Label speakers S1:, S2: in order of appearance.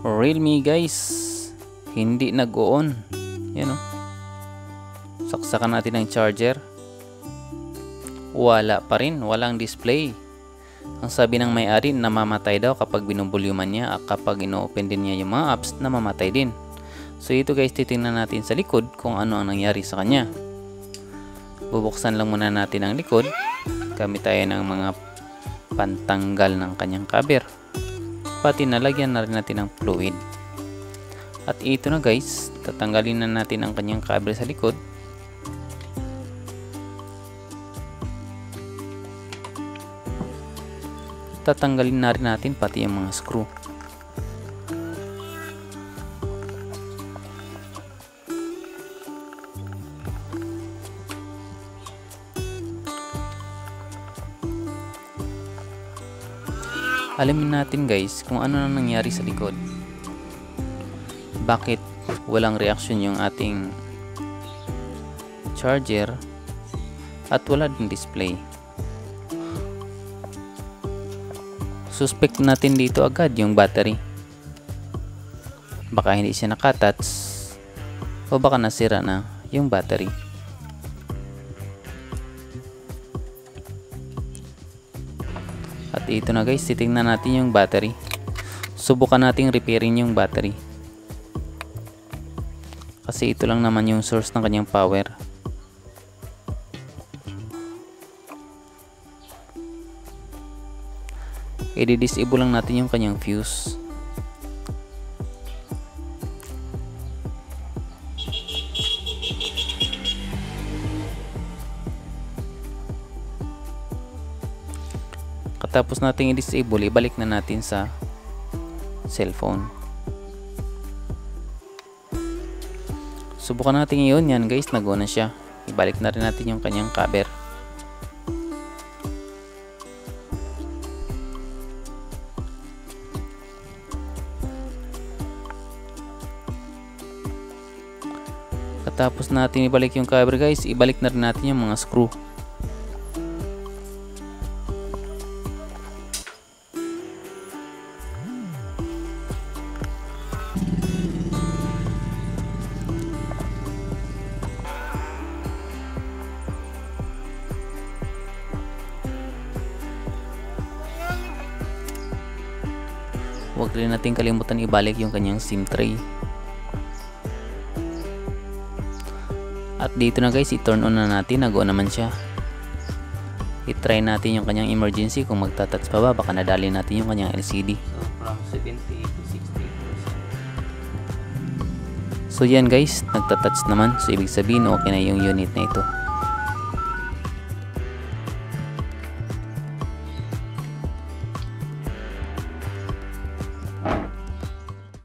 S1: Realme guys, hindi nag-on. Yan o. Saksakan natin ang charger. Wala pa rin, walang display. Ang sabi ng may-ari, namamatay daw kapag binubulyuman niya at kapag ino-open din niya yung mga apps, namamatay din. So ito guys, titingnan natin sa likod kung ano ang nangyari sa kanya. Bubuksan lang muna natin ang likod. Gamit tayo ng mga pantanggal ng kanyang cover. Pati nalagyan na rin natin ng fluid. At ito na guys, tatanggalin na natin ang kanyang cover sa likod. Tatanggalin na rin natin pati yung mga screw. Alamin natin guys kung ano na nangyari sa likod. Bakit walang reaction yung ating charger at wala din display. Suspect natin dito agad yung battery. Baka hindi siya nakatouch o baka nasira na yung battery. At ito na guys, titingnan natin yung battery. Subukan nating repairing yung battery. Kasi ito lang naman yung source ng kanyang power. I-disable lang natin yung kanyang fuse. Katapos nating i-disable, ibalik na natin sa cellphone. Subukan natin yun. Yan guys, nag-on na siya. Ibalik na rin natin yung kanyang cover. Katapos natin ibalik yung cover guys, ibalik na rin natin yung mga screw. Huwag rin natin kalimutan ibalik yung kanyang SIM tray. At dito na guys, i-turn on na natin. Nag-on naman siya. I-try natin yung kanyang emergency kung magta-touch pa ba. Baka nadali natin yung kanyang LCD.
S2: So from 70 to 60%.
S1: So yan guys, nagta-touch naman. So ibig sabihin okay na yung unit na ito.